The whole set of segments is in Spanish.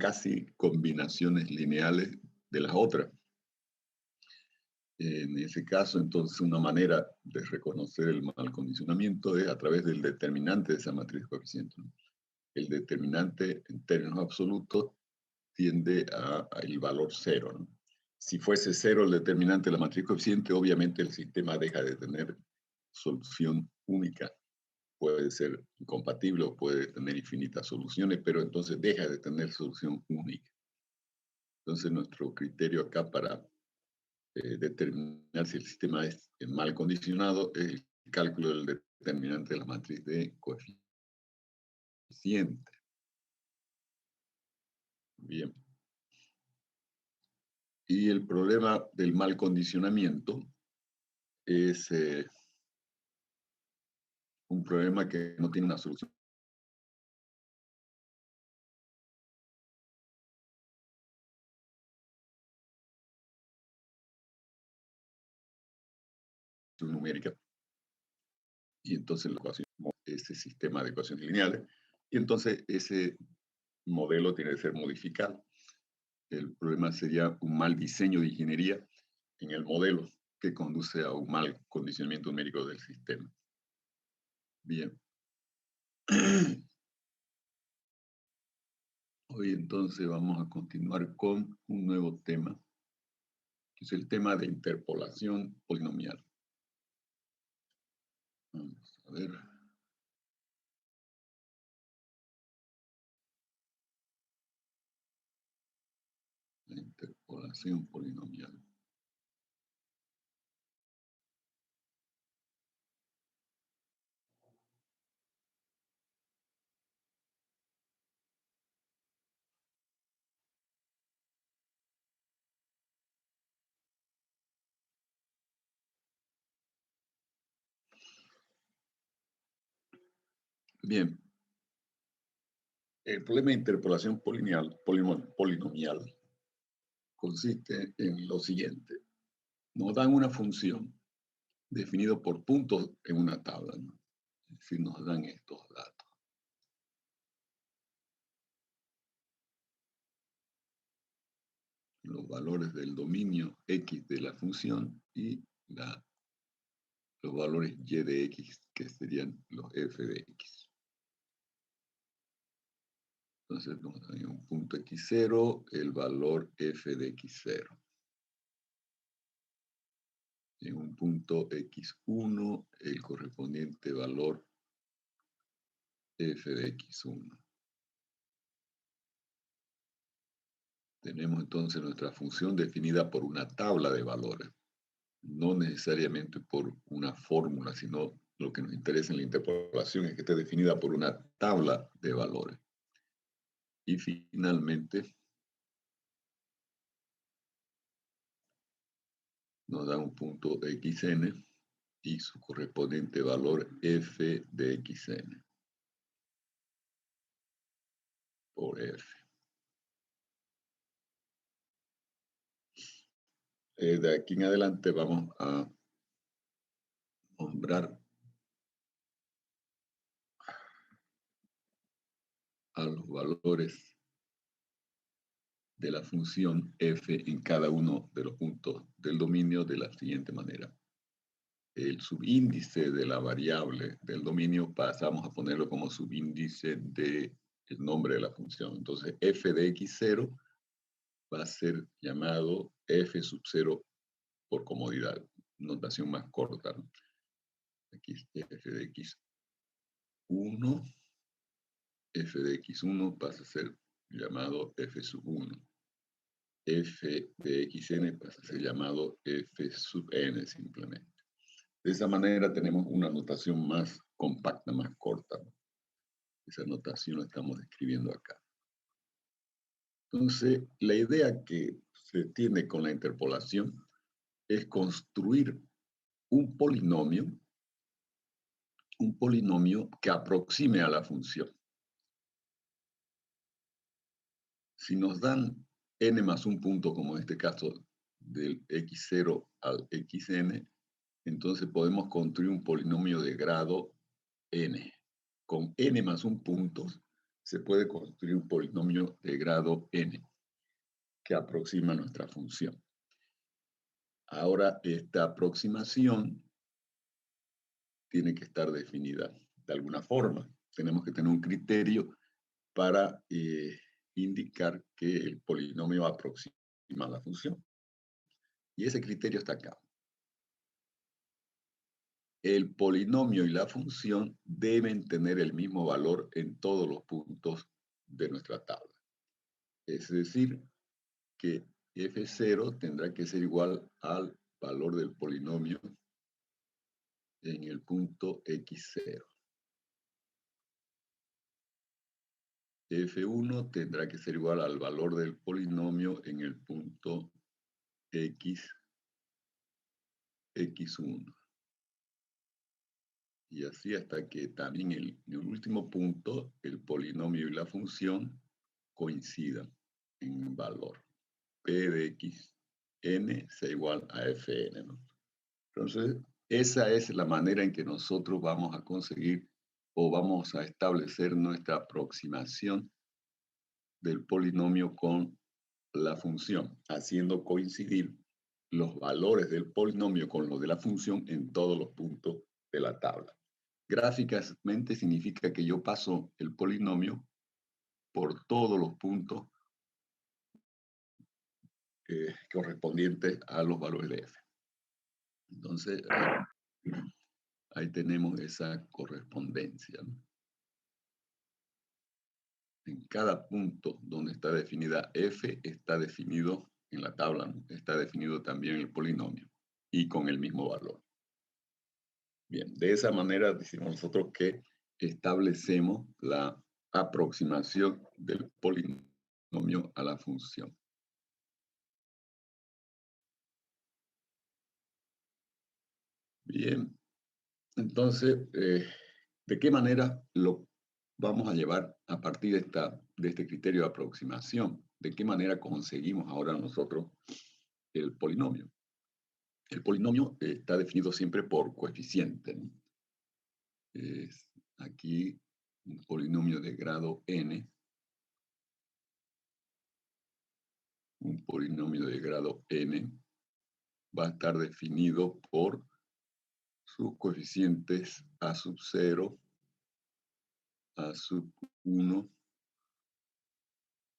casi combinaciones lineales de las otras. En ese caso, entonces, una manera de reconocer el mal condicionamiento es a través del determinante de esa matriz coeficiente, ¿no? El determinante, en términos absolutos, tiende al valor 0, ¿no? Si fuese 0 el determinante de la matriz coeficiente, obviamente el sistema deja de tener solución única. Puede ser incompatible o puede tener infinitas soluciones, pero entonces deja de tener solución única. Entonces, nuestro criterio acá para determinar si el sistema es mal condicionado es el cálculo del determinante de la matriz de coeficiente. Bien. Y el problema del mal condicionamiento es un problema que no tiene una solución numérica. Y entonces ese sistema de ecuaciones lineales, y entonces ese modelo tiene que ser modificado. El problema sería un mal diseño de ingeniería en el modelo que conduce a un mal condicionamiento numérico del sistema. Bien. Hoy entonces vamos a continuar con un nuevo tema, que es el tema de interpolación polinomial. Vamos a ver. La interpolación polinomial. Bien. El problema de interpolación polinomial consiste en lo siguiente. Nos dan una función definida por puntos en una tabla, ¿no? Es decir, nos dan estos datos. Los valores del dominio X de la función y los valores Y de X, que serían los F de X. Entonces nos dan en un punto X0 el valor F de X0. En un punto X1 el correspondiente valor F de X1. Tenemos entonces nuestra función definida por una tabla de valores, no necesariamente por una fórmula, sino lo que nos interesa en la interpolación es que esté definida por una tabla de valores. Y finalmente nos da un punto xn y su correspondiente valor f de xn por f. De aquí en adelante vamos a nombrar a los valores de la función f en cada uno de los puntos del dominio de la siguiente manera. El subíndice de la variable del dominio pasamos a ponerlo como subíndice del nombre de la función. Entonces, f de x0 va a ser llamado f sub 0 por comodidad, notación más corta, ¿no? Aquí f de x1, f de x1 pasa a ser llamado f sub 1. F de xn pasa a ser llamado f sub n simplemente. De esa manera tenemos una notación más compacta, más corta, ¿no? Esa notación la estamos describiendo acá. Entonces, la idea que se tiene con la interpolación es construir un polinomio que aproxime a la función. Si nos dan n más un punto, como en este caso del x0 al xn, entonces podemos construir un polinomio de grado n. Con n más un punto se puede construir un polinomio de grado n que aproxima nuestra función. Ahora, esta aproximación tiene que estar definida de alguna forma. Tenemos que tener un criterio para indicar que el polinomio aproxima la función. Y ese criterio está acá. El polinomio y la función deben tener el mismo valor en todos los puntos de nuestra tabla. Es decir, que f0 tendrá que ser igual al valor del polinomio en el punto x0. f1 tendrá que ser igual al valor del polinomio en el punto x1. Y así hasta que también en el último punto el polinomio y la función coincidan en valor. P de x n sea igual a fn, ¿no? Entonces, esa es la manera en que nosotros vamos a conseguir o vamos a establecer nuestra aproximación del polinomio con la función, haciendo coincidir los valores del polinomio con los de la función en todos los puntos de la tabla. Gráficamente significa que yo paso el polinomio por todos los puntos correspondientes a los valores de f. Entonces, ahí tenemos esa correspondencia, ¿no? En cada punto donde está definida f, está definido en la tabla, ¿no? Está definido también el polinomio y con el mismo valor. Bien, de esa manera decimos nosotros que establecemos la aproximación del polinomio a la función. Bien, entonces, ¿de qué manera lo vamos a llevar a partir de este criterio de aproximación? ¿De qué manera conseguimos ahora nosotros el polinomio? El polinomio está definido siempre por coeficiente, ¿no? Aquí un polinomio de grado n, un polinomio de grado n va a estar definido por sus coeficientes a sub 0, a sub 1,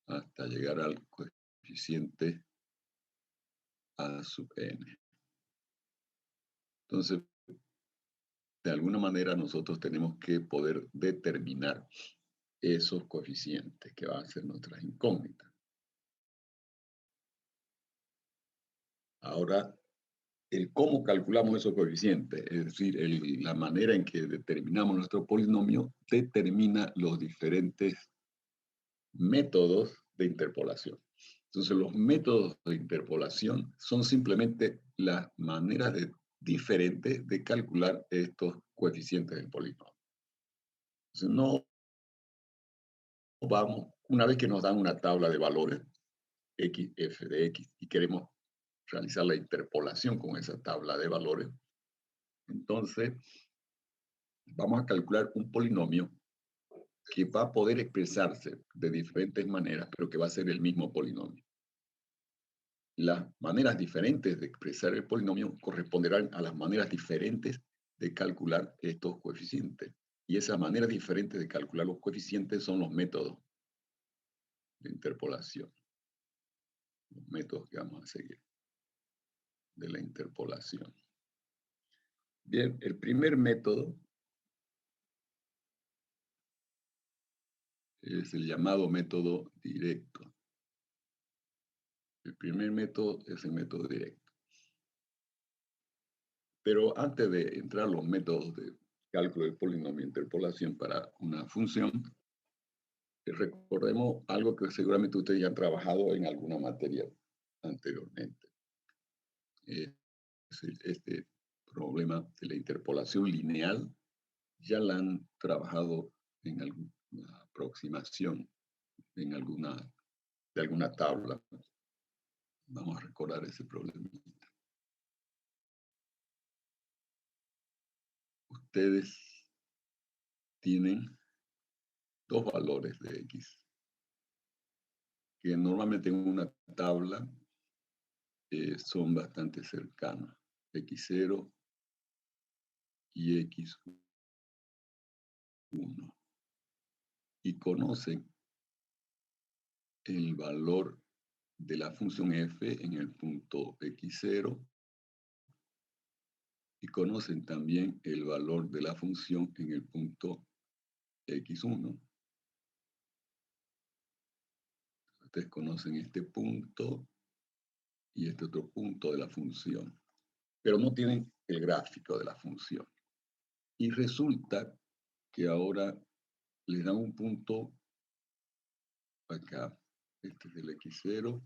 hasta llegar al coeficiente a sub n. Entonces, de alguna manera nosotros tenemos que poder determinar esos coeficientes que van a ser nuestras incógnitas. Ahora, el cómo calculamos esos coeficientes, es decir, la manera en que determinamos nuestro polinomio, determina los diferentes métodos de interpolación. Entonces, los métodos de interpolación son simplemente las maneras diferentes de calcular estos coeficientes del polinomio. Entonces, no vamos, una vez que nos dan una tabla de valores, x, f de x, y queremos realizar la interpolación con esa tabla de valores, entonces vamos a calcular un polinomio que va a poder expresarse de diferentes maneras, pero que va a ser el mismo polinomio. Las maneras diferentes de expresar el polinomio corresponderán a las maneras diferentes de calcular estos coeficientes. Y esas maneras diferentes de calcular los coeficientes son los métodos de interpolación. Los métodos que vamos a seguir de la interpolación. Bien, el primer método es el llamado método directo. El primer método es el método directo. Pero antes de entrar a los métodos de cálculo de polinomio e interpolación para una función, recordemos algo que seguramente ustedes ya han trabajado en alguna materia anteriormente. Este problema de la interpolación lineal ya la han trabajado en alguna aproximación, de alguna tabla. Vamos a recordar ese problema. Ustedes tienen dos valores de X, que normalmente en una tabla son bastante cercanos, X0 y X1, y conocen el valor de la función f en el punto X0 y conocen también el valor de la función en el punto X1. Ustedes conocen este punto y este otro punto de la función, pero no tienen el gráfico de la función. Y resulta que ahora les dan un punto acá. Este es el X0,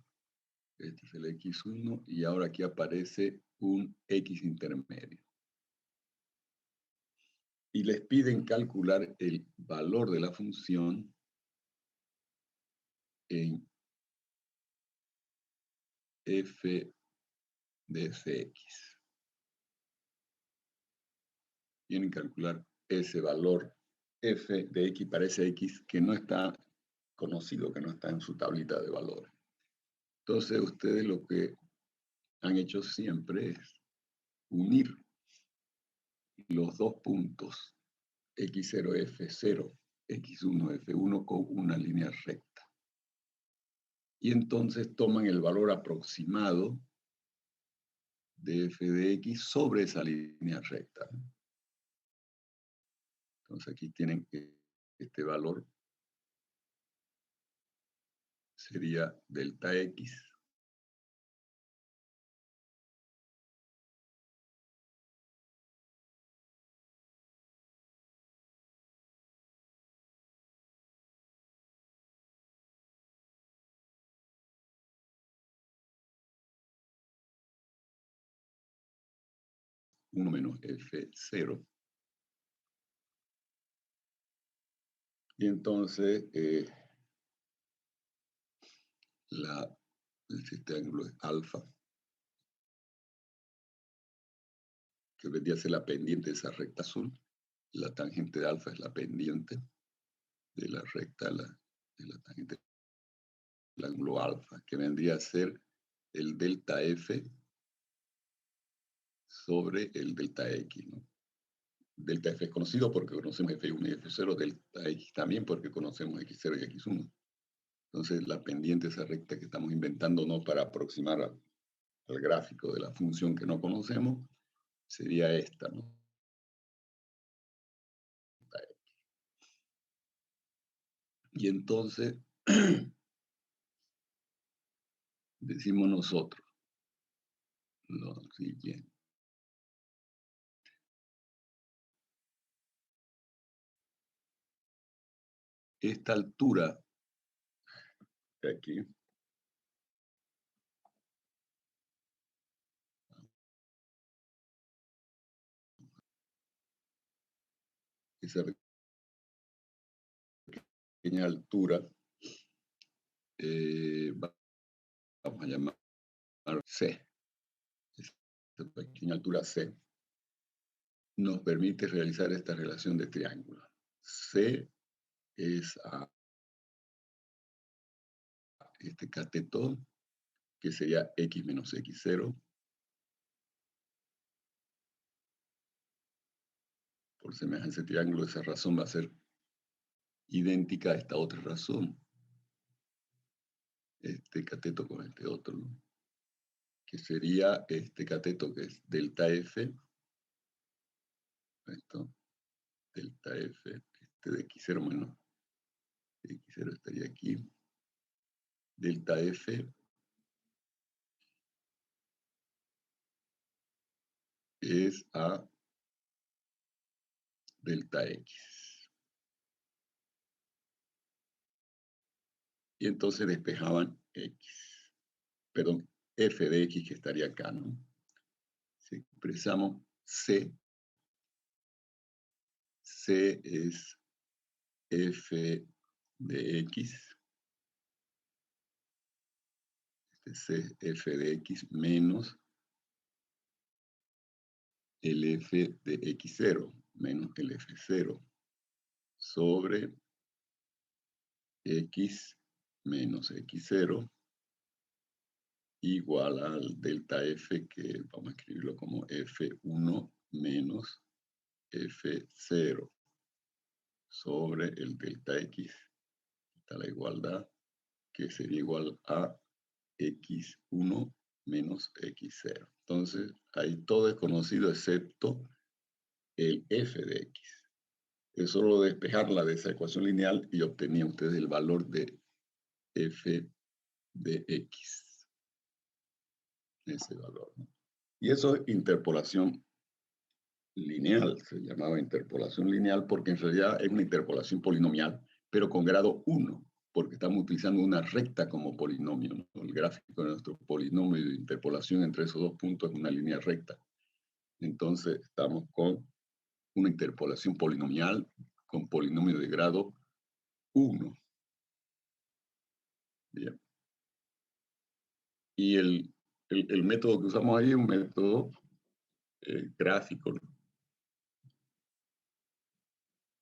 este es el X1, y ahora aquí aparece un X intermedio. Y les piden calcular el valor de la función en f de fx. Tienen que calcular ese valor f de x para ese x que no está conocido, que no está en su tablita de valores. Entonces ustedes lo que han hecho siempre es unir los dos puntos x0, f0, x1, f1 con una línea recta. Y entonces toman el valor aproximado de f de x sobre esa línea recta. Entonces aquí tienen que este valor sería delta x uno menos f0. Y entonces este ángulo es alfa, que vendría a ser la pendiente de esa recta azul. La tangente de alfa es la pendiente de la recta de la tangente del ángulo alfa, que vendría a ser el delta f sobre el delta x, ¿no? Delta f es conocido porque conocemos f1 y f0, delta x también porque conocemos x0 y x1. Entonces, la pendiente, esa recta que estamos inventando, no para aproximar al gráfico de la función que no conocemos, sería esta, ¿no? Y entonces, decimos nosotros lo siguiente. Esta altura de aquí esa pequeña altura, vamos a llamar C. Esta pequeña altura C nos permite realizar esta relación de triángulo. C es a este cateto, que sería x menos x0, por semejanza de triángulo, esa razón va a ser idéntica a esta otra razón. Este cateto con este otro, ¿no? Que sería este cateto que es delta f, esto, delta f, este de x0 menos x0 estaría aquí, delta f es a delta x. Y entonces despejaban x, perdón, f de x que estaría acá, ¿no? Si expresamos c, c es f de x, este es f de x menos el f de x0, menos el f0, sobre x menos x0 igual al delta f, que vamos a escribirlo como f1 menos f0 sobre el delta x. Está la igualdad, que sería igual a x1 menos x0. Entonces, ahí todo es conocido excepto el f de x. Es solo despejarla de esa ecuación lineal y obtenían ustedes el valor de f de x. Ese valor, ¿no? Y eso es interpolación lineal. Se llamaba interpolación lineal porque en realidad es una interpolación polinomial, pero con grado 1, porque estamos utilizando una recta como polinomio, ¿no? El gráfico de nuestro polinomio de interpolación entre esos dos puntos es una línea recta. Entonces estamos con una interpolación polinomial con polinomio de grado 1. Bien. Y el método que usamos ahí es un método gráfico, ¿no?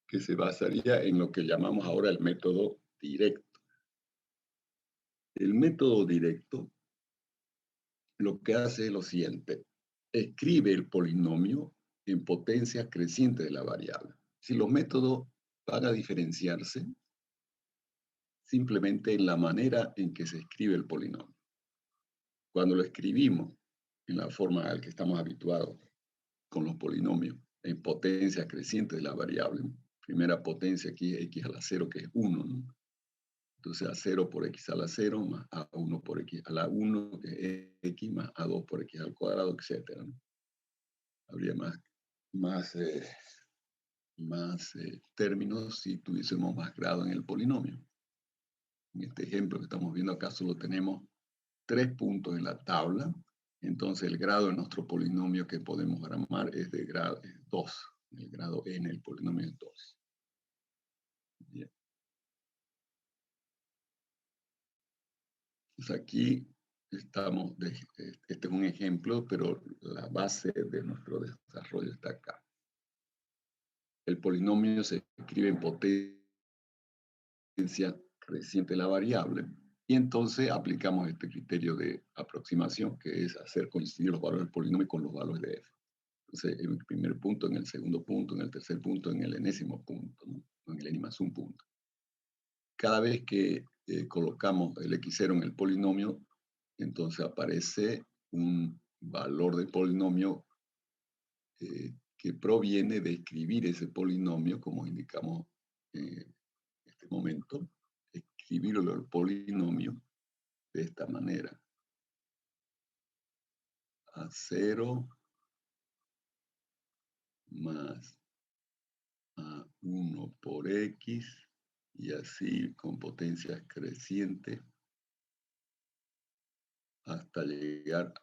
Que se basaría en lo que llamamos ahora el método directo. El método directo lo que hace es lo siguiente: escribe el polinomio en potencia creciente de la variable. Si los métodos van a diferenciarse simplemente en la manera en que se escribe el polinomio. Cuando lo escribimos en la forma al que estamos habituados con los polinomios, en potencia creciente de la variable, primera potencia aquí es x a la 0, que es 1, ¿no? Entonces a0 por x a la 0 más a1 por x a la 1, que es x, más a2 por x al cuadrado, etc., ¿no? Habría más términos si tuviésemos más grado en el polinomio. En este ejemplo que estamos viendo acá solo tenemos 3 puntos en la tabla. Entonces el grado de nuestro polinomio que podemos gramar es de grado 2. El grado n del polinomio es 2. Bien. Pues aquí estamos, este es un ejemplo, pero la base de nuestro desarrollo está acá. El polinomio se escribe en potencia creciente de la variable, y entonces aplicamos este criterio de aproximación, que es hacer coincidir los valores del polinomio con los valores de f. Entonces, en el primer punto, en el segundo punto, en el tercer punto, en el enésimo punto, ¿no? En el n más un punto. Cada vez que colocamos el x0 en el polinomio, entonces aparece un valor del polinomio que proviene de escribir ese polinomio, como indicamos en este momento, escribirlo el polinomio de esta manera: a0 más a1 por x, y así con potencias crecientes hasta llegar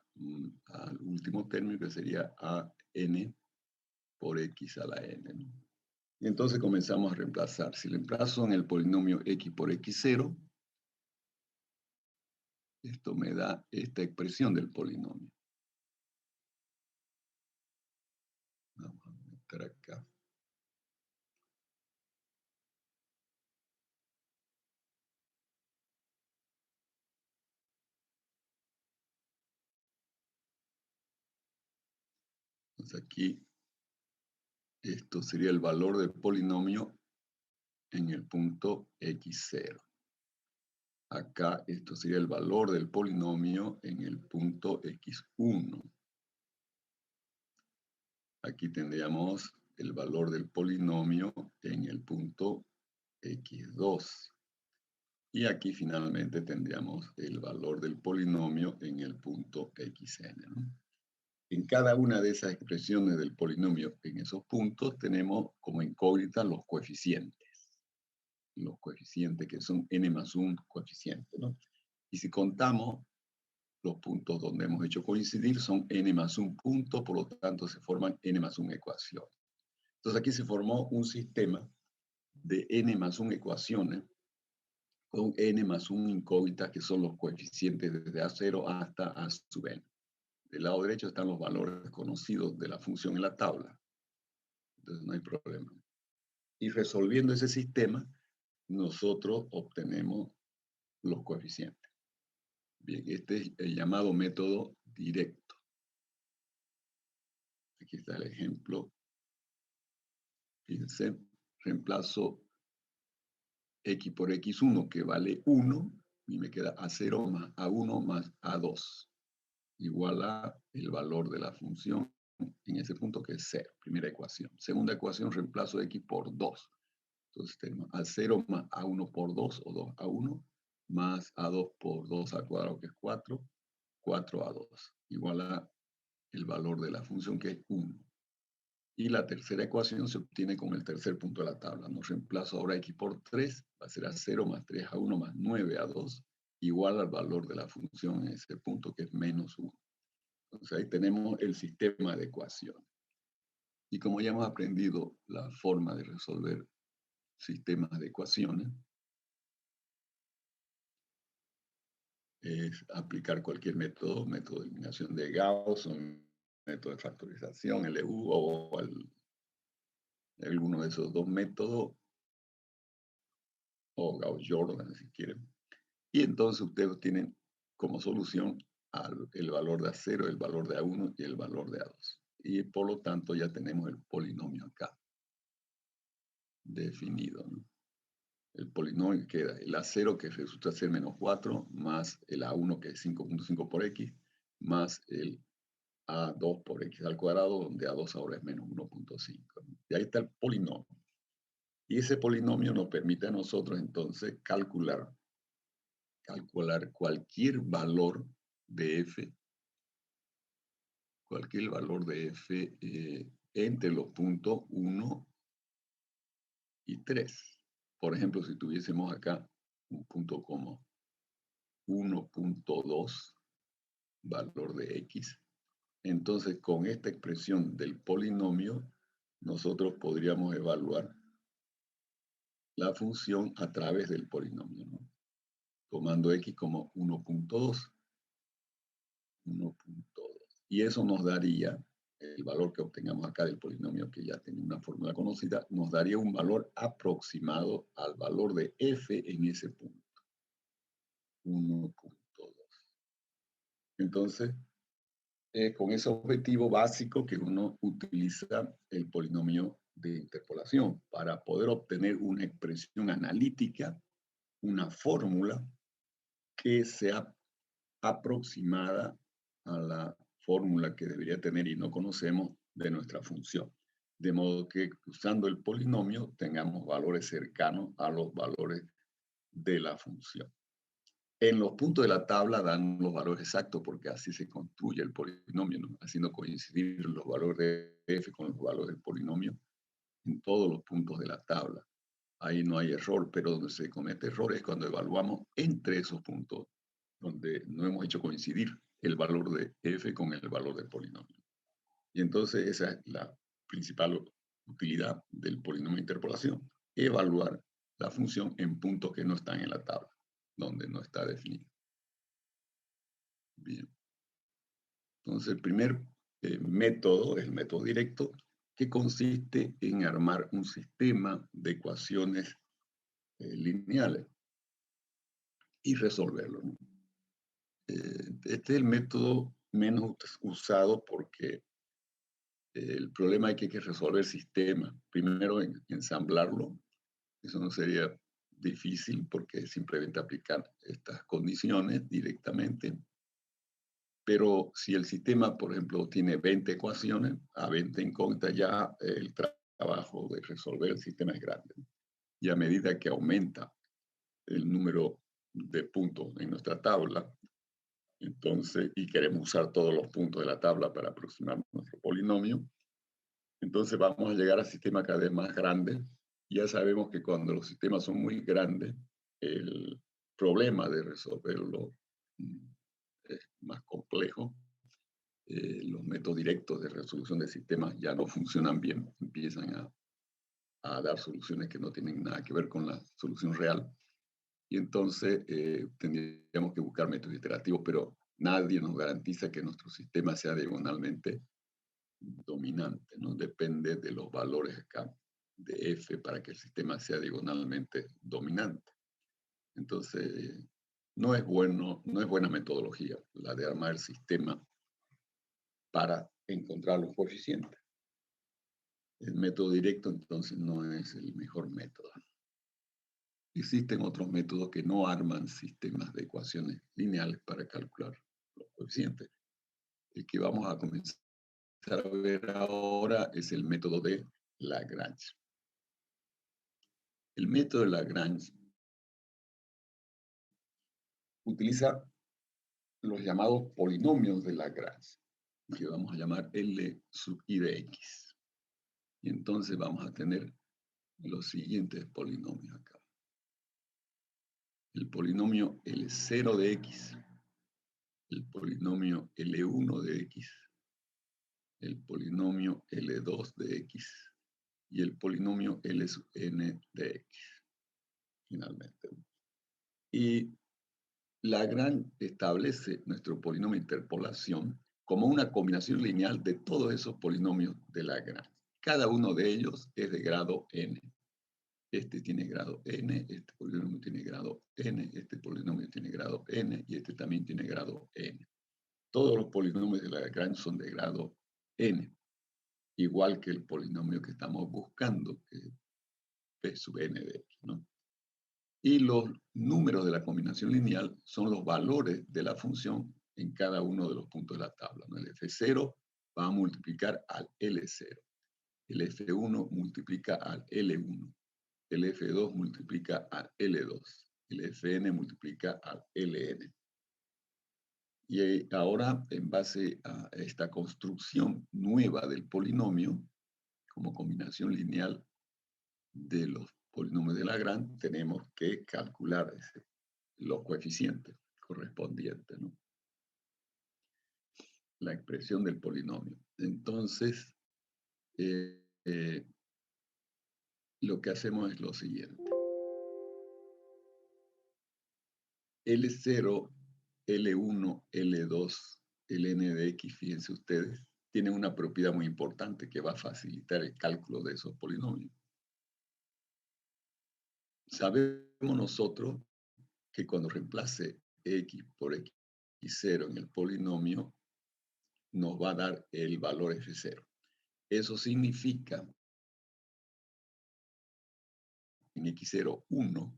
al último término, que sería a n por x a la n, ¿no? Y entonces comenzamos a reemplazar. Si reemplazo en el polinomio x por x0, esto me da esta expresión del polinomio. Vamos a meter acá. Entonces aquí, esto sería el valor del polinomio en el punto x0. Acá esto sería el valor del polinomio en el punto x1. Aquí tendríamos el valor del polinomio en el punto x2. Y aquí finalmente tendríamos el valor del polinomio en el punto xn, ¿no? En cada una de esas expresiones del polinomio en esos puntos tenemos como incógnita los coeficientes. Los coeficientes que son n más un coeficiente, ¿no? Y si contamos los puntos donde hemos hecho coincidir, son n más un punto, por lo tanto se forman n más un ecuaciones. Entonces aquí se formó un sistema de n más un ecuaciones con n más un incógnitas, que son los coeficientes desde a0 hasta a sub n. Del lado derecho están los valores conocidos de la función en la tabla. Entonces no hay problema. Y resolviendo ese sistema, nosotros obtenemos los coeficientes. Bien, este es el llamado método directo. Aquí está el ejemplo. Fíjense, reemplazo x por x1, que vale 1, y me queda a0 más a1 más a2, igual a el valor de la función en ese punto, que es 0, primera ecuación. Segunda ecuación, reemplazo x por 2. Entonces tenemos a0 más a1 por 2, o 2a1, más a2 por 2 al cuadrado, que es 4, 4a2, igual a el valor de la función, que es 1. Y la tercera ecuación se obtiene con el tercer punto de la tabla. No reemplazo ahora x por 3, va a ser a0 más 3a1 más 9a2, igual al valor de la función en ese punto, que es menos 1. Entonces ahí tenemos el sistema de ecuaciones. Y como ya hemos aprendido la forma de resolver sistemas de ecuaciones, es aplicar cualquier método, método de eliminación de Gauss, o método de factorización, LU, o alguno de esos dos métodos, o Gauss-Jordan, si quieren. Y entonces ustedes tienen como solución el valor de A0, el valor de A1 y el valor de A2. Y por lo tanto ya tenemos el polinomio acá definido, ¿no? El polinomio queda el A0, que resulta ser menos 4, más el A1, que es 5.5 por X, más el A2 por X al cuadrado, donde A2 ahora es menos 1.5. Y ahí está el polinomio. Y ese polinomio nos permite a nosotros entonces calcular cualquier valor de f, entre los puntos 1 y 3. Por ejemplo, si tuviésemos acá un punto como 1.2, valor de x, entonces con esta expresión del polinomio, nosotros podríamos evaluar la función a través del polinomio, ¿no? Tomando x como 1.2. Y eso nos daría, el valor que obtengamos acá del polinomio, que ya tiene una fórmula conocida, nos daría un valor aproximado al valor de f en ese punto. 1.2. Entonces, con ese objetivo básico que uno utiliza el polinomio de interpolación para poder obtener una expresión analítica, una fórmula que sea aproximada a la fórmula que debería tener y no conocemos de nuestra función. De modo que usando el polinomio tengamos valores cercanos a los valores de la función. En los puntos de la tabla dan los valores exactos porque así se construye el polinomio, ¿no? Haciendo coincidir los valores de f con los valores del polinomio en todos los puntos de la tabla. Ahí no hay error, pero donde se comete error es cuando evaluamos entre esos puntos, donde no hemos hecho coincidir el valor de f con el valor del polinomio. Y entonces esa es la principal utilidad del polinomio de interpolación, evaluar la función en puntos que no están en la tabla, donde no está definida. Bien. Entonces el primer método es el método directo, que consiste en armar un sistema de ecuaciones lineales y resolverlo, ¿no? Este es el método menos usado porque el problema es que hay que resolver el sistema. Primero, ensamblarlo. Eso no sería difícil porque simplemente aplicar estas condiciones directamente. Pero si el sistema, por ejemplo, tiene 20 ecuaciones, a 20 incógnitas, ya el trabajo de resolver el sistema es grande. Y a medida que aumenta el número de puntos en nuestra tabla, entonces, y queremos usar todos los puntos de la tabla para aproximar nuestro polinomio, entonces vamos a llegar a sistemas cada vez más grandes. Ya sabemos que cuando los sistemas son muy grandes, el problema de resolverlo es más complejo. Los métodos directos de resolución de sistemas ya no funcionan bien, empiezan a dar soluciones que no tienen nada que ver con la solución real. Y entonces tendríamos que buscar métodos iterativos, pero nadie nos garantiza que nuestro sistema sea diagonalmente dominante, ¿no? Depende de los valores acá de F para que el sistema sea diagonalmente dominante. Entonces, no es buena metodología la de armar el sistema para encontrar los coeficientes. El método directo, entonces, no es el mejor método. Existen otros métodos que no arman sistemas de ecuaciones lineales para calcular los coeficientes. El que vamos a comenzar a ver ahora es el método de Lagrange. El método de Lagrange utiliza los llamados polinomios de Lagrange, que vamos a llamar L sub I de X. Y entonces vamos a tener los siguientes polinomios acá. El polinomio L0 de X, el polinomio L1 de X, el polinomio L2 de X y el polinomio L sub n de X, finalmente. Y Lagrange establece nuestro polinomio de interpolación como una combinación lineal de todos esos polinomios de Lagrange. Cada uno de ellos es de grado n. Este tiene grado n, este polinomio tiene grado n, este polinomio tiene grado n y este también tiene grado n. Todos los polinomios de Lagrange son de grado n, igual que el polinomio que estamos buscando, que es p sub n de x, ¿no? Y los números de la combinación lineal son los valores de la función en cada uno de los puntos de la tabla, ¿no? El F0 va a multiplicar al L0, el F1 multiplica al L1, el F2 multiplica al L2, el Fn multiplica al Ln. Y ahora, en base a esta construcción nueva del polinomio, como combinación lineal de los polinomios de Lagrange, tenemos que calcular los coeficientes correspondientes, ¿no? La expresión del polinomio. Entonces, lo que hacemos es lo siguiente. L0, L1, L2, Ln de x, fíjense ustedes, tienen una propiedad muy importante que va a facilitar el cálculo de esos polinomios. Sabemos nosotros que cuando reemplace x por x0 en el polinomio, nos va a dar el valor f0. Eso significa en x0, 1,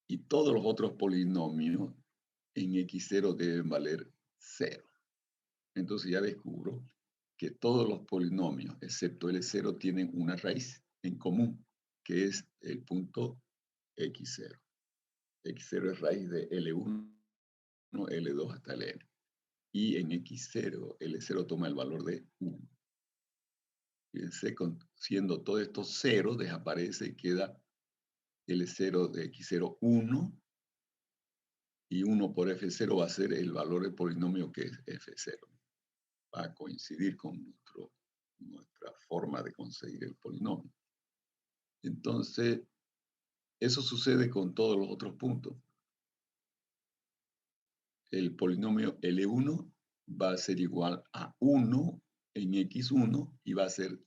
y todos los otros polinomios en x0 deben valer 0. Entonces ya descubro que todos los polinomios, excepto L0, tienen una raíz en común, que es el punto x0. x0 es raíz de L1, L2 hasta Ln. Y en x0, L0 toma el valor de 1. Fíjense, siendo todo esto 0, desaparece y queda L0 de x0, 1, y 1 por f0 va a ser el valor del polinomio que es f0. Va a coincidir con nuestra forma de conseguir el polinomio. Entonces, eso sucede con todos los otros puntos. El polinomio L1 va a ser igual a 1 en x1 y va a ser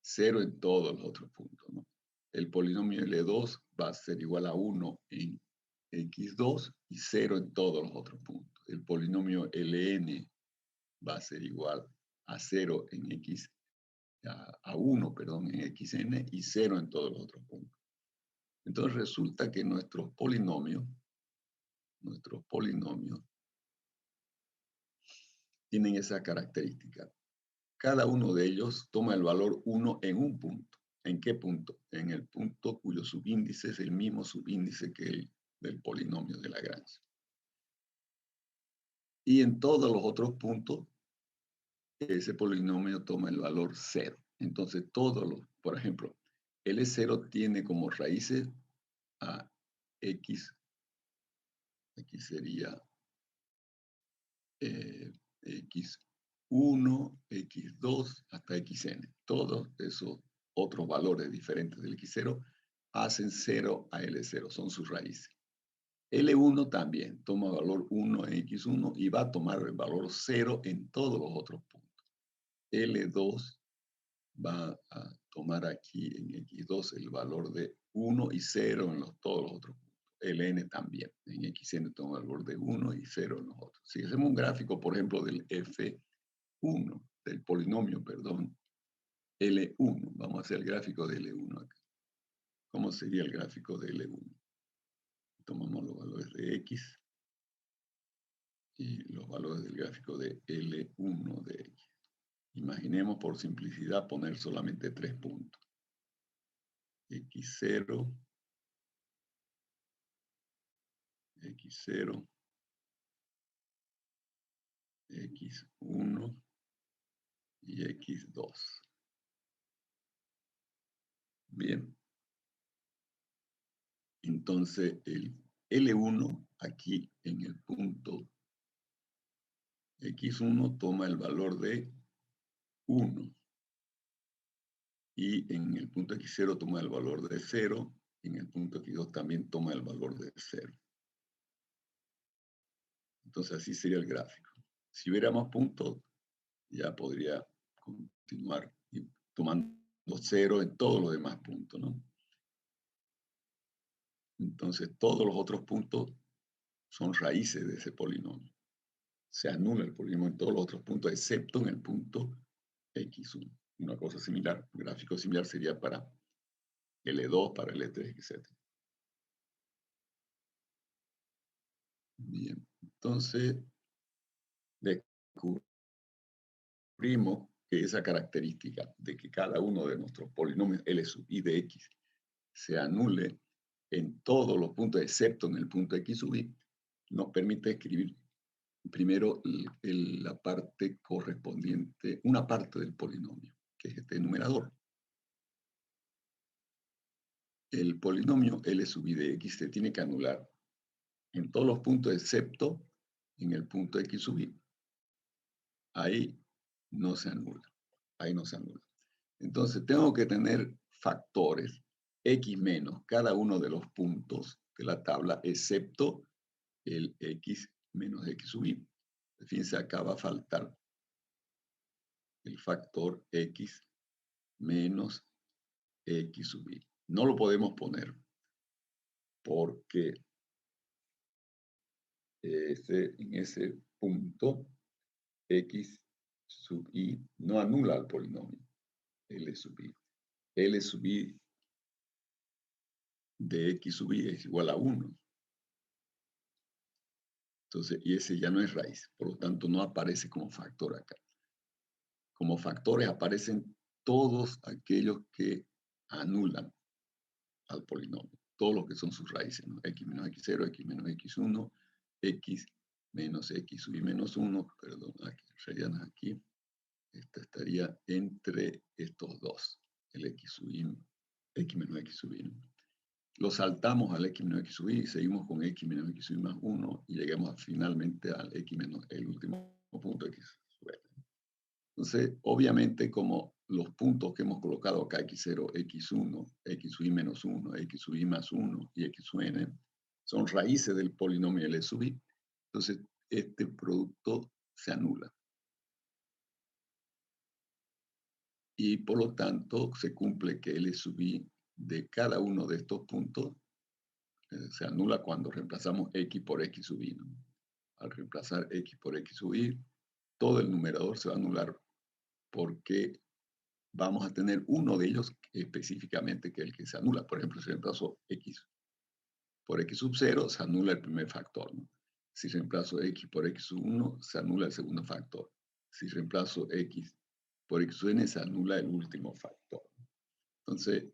0 en todos los otros puntos, ¿no? El polinomio L2 va a ser igual a 1 en x2 y 0 en todos los otros puntos. El polinomio Ln va a ser igual a 0 en a 1, perdón, en xn y 0 en todos los otros puntos. Entonces resulta que nuestros polinomios tienen esa característica. Cada uno de ellos toma el valor 1 en un punto. ¿En qué punto? En el punto cuyo subíndice es el mismo subíndice que el del polinomio de Lagrange. Y en todos los otros puntos, ese polinomio toma el valor 0. Entonces, por ejemplo, L0 tiene como raíces a x, aquí sería x1, x2 hasta xn. Todos esos otros valores diferentes del x0 hacen 0 a L0, son sus raíces. L1 también toma valor 1 en x1 y va a tomar el valor 0 en todos los otros puntos. L2 va a tomar aquí en x2 el valor de 1 y 0 en todos los otros puntos. Ln también. En xn tomo el valor de 1 y 0 en los otros. Si hacemos un gráfico, por ejemplo, del f1, del polinomio, perdón, L1. Vamos a hacer el gráfico de L1 acá. ¿Cómo sería el gráfico de L1? Tomamos los valores de x y los valores del gráfico de L1 de x. Imaginemos por simplicidad poner solamente 3 puntos. X0, X0, X1 y X2. Bien. Entonces, el L1 aquí en el punto X1 toma el valor de 1. Y en el punto X0 toma el valor de 0. Y en el punto X2 también toma el valor de 0. Entonces, así sería el gráfico. Si hubiera más puntos, ya podría continuar tomando 0 en todos los demás puntos, ¿no? Entonces, todos los otros puntos son raíces de ese polinomio. Se anula el polinomio en todos los otros puntos, excepto en el punto X1. Una cosa similar, un gráfico similar sería para L2, para L3, etc. Bien, entonces descubrimos que esa característica de que cada uno de nuestros polinomios L sub i de x se anule en todos los puntos, excepto en el punto X sub i, nos permite escribir primero la parte correspondiente, una parte del polinomio, que es este numerador. El polinomio L sub i de x se tiene que anular en todos los puntos, excepto en el punto X sub i. Ahí no se anula. Ahí no se anula. Entonces, tengo que tener factores x menos cada uno de los puntos de la tabla, excepto el x menos x sub i. Fíjense, acá va a faltar el factor x menos x sub i. No lo podemos poner porque en ese punto x sub i no anula al polinomio L sub i. L sub i de x sub i es igual a 1. Entonces, y ese ya no es raíz, por lo tanto no aparece como factor acá. Como factores aparecen todos aquellos que anulan al polinomio, todos los que son sus raíces, ¿no? X menos x0, x menos x1, x menos x sub i menos 1, perdón, aquí, rellenas aquí, esta estaría entre estos dos, el x sub i, x menos x sub i, ¿no? Lo saltamos al x menos x sub i, seguimos con x menos x sub i más 1 y llegamos finalmente al x menos el último punto x sub i. Entonces, obviamente, como los puntos que hemos colocado acá, x0, x1, x sub i menos 1, x sub i más 1 y x sub n, son raíces del polinomio L sub i, entonces este producto se anula. Y por lo tanto, se cumple que L sub i de cada uno de estos puntos se anula cuando reemplazamos x por x sub i, ¿no? Al reemplazar x por x sub i, todo el numerador se va a anular porque vamos a tener uno de ellos específicamente que es el que se anula. Por ejemplo, si reemplazo x por x sub 0, se anula el primer factor, ¿no? Si reemplazo x por x sub 1, se anula el segundo factor. Si reemplazo x por x sub n, se anula el último factor. Entonces,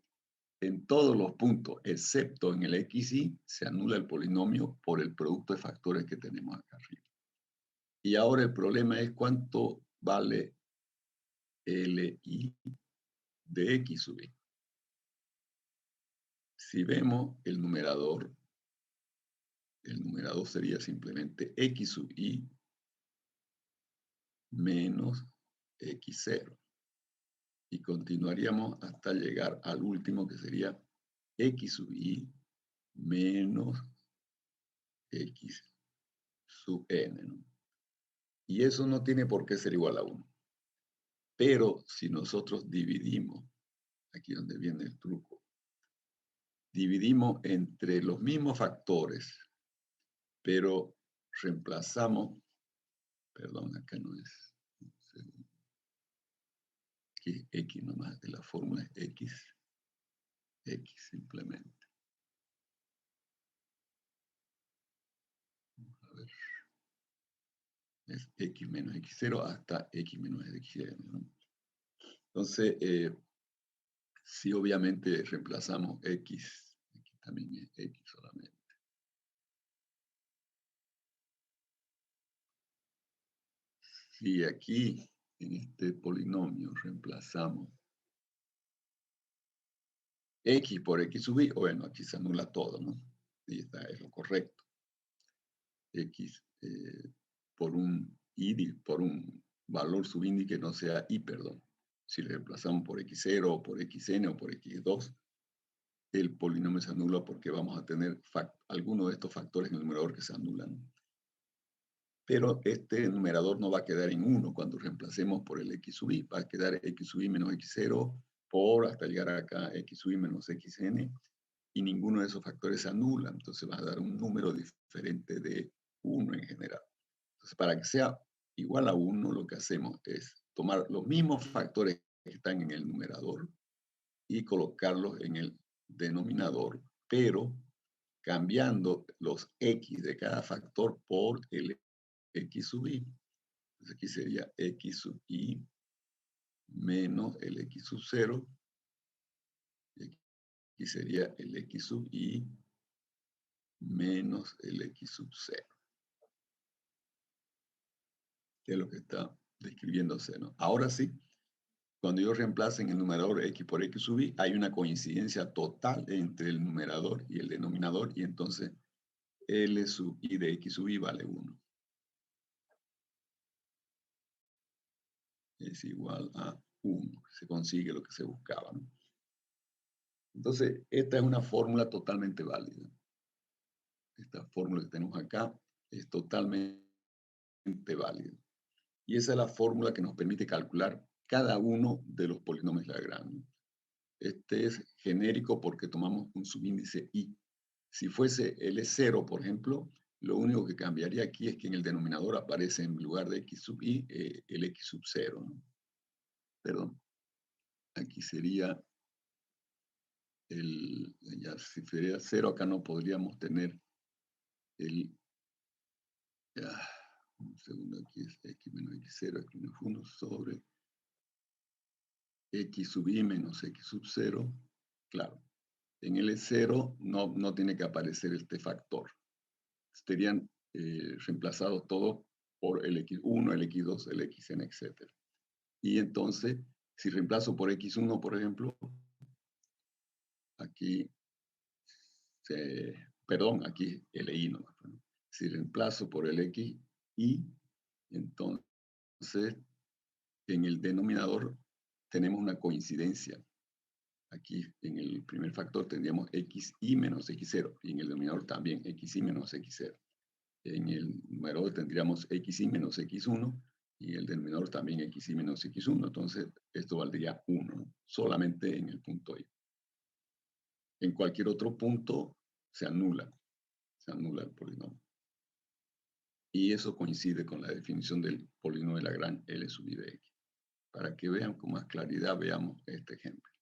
en todos los puntos, excepto en el xy, se anula el polinomio por el producto de factores que tenemos acá arriba. Y ahora el problema es cuánto vale Li de x sub i. Si vemos el numerador sería simplemente x sub i menos x0. Y continuaríamos hasta llegar al último que sería x sub i menos x sub n, ¿no? Y eso no tiene por qué ser igual a 1. Pero si nosotros dividimos aquí donde viene el truco. Dividimos entre los mismos factores, pero reemplazamos, perdón, acá no es, aquí es X nomás, de la fórmula es X simplemente. A ver, es X menos X0 hasta X menos X0, ¿no? Entonces, si obviamente reemplazamos X, aquí también es X solamente. Si aquí, en este polinomio, reemplazamos X por X sub I, bueno, aquí se anula todo, ¿no? Y está, es lo correcto. X por un I, por un valor subíndice que no sea I, perdón. Si le reemplazamos por X0 o por Xn o por X2, el polinomio se anula porque vamos a tener algunos de estos factores en el numerador que se anulan. Pero este numerador no va a quedar en 1 cuando reemplacemos por el X sub I. Va a quedar X sub I menos X0 por hasta llegar acá X sub I menos Xn, y ninguno de esos factores se anula. Entonces va a dar un número diferente de 1 en general. Entonces, para que sea igual a 1, lo que hacemos es tomar los mismos factores que están en el numerador y colocarlos en el denominador, pero cambiando los X de cada factor por el X sub I. Entonces aquí sería X sub I menos el X sub 0. Y aquí sería el X sub I menos el X sub 0. Que es lo que está describiéndose, ¿no? Ahora sí, cuando yo reemplace en el numerador X por X sub I, hay una coincidencia total entre el numerador y el denominador, y entonces L sub I de X sub I vale 1. Es igual a 1. Se consigue lo que se buscaba, ¿no? Entonces, esta es una fórmula totalmente válida. Esta fórmula que tenemos acá es totalmente válida. Y esa es la fórmula que nos permite calcular cada uno de los polinomios Lagrange. Este es genérico porque tomamos un subíndice I. Si fuese L0, por ejemplo, lo único que cambiaría aquí es que en el denominador aparece en lugar de X sub I, el X sub 0, ¿no? Perdón. Aquí sería ya si sería 0, acá no podríamos tener el, un segundo, aquí es X menos X0, X menos 1 sobre X sub I menos X sub 0. Claro, en L0 no tiene que aparecer este factor. Estarían reemplazados todos por el X1, el X2, el Xn, etc. Y entonces, si reemplazo por X1, por ejemplo, aquí, perdón, aquí LI nomás, ¿no? Si reemplazo por el XI, entonces en el denominador tenemos una coincidencia. Aquí en el primer factor tendríamos XI menos X0, y en el denominador también XI menos X0. En el numerador tendríamos XI menos X1, y el denominador también XI menos X1. Entonces, esto valdría 1, ¿no? Solamente en el punto I. En cualquier otro punto se anula el polinomio. Y eso coincide con la definición del polinomio de Lagrange L sub I de X. Para que vean con más claridad, veamos este ejemplo.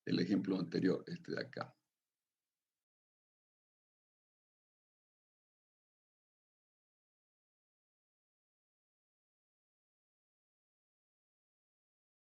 El ejemplo anterior, este de acá.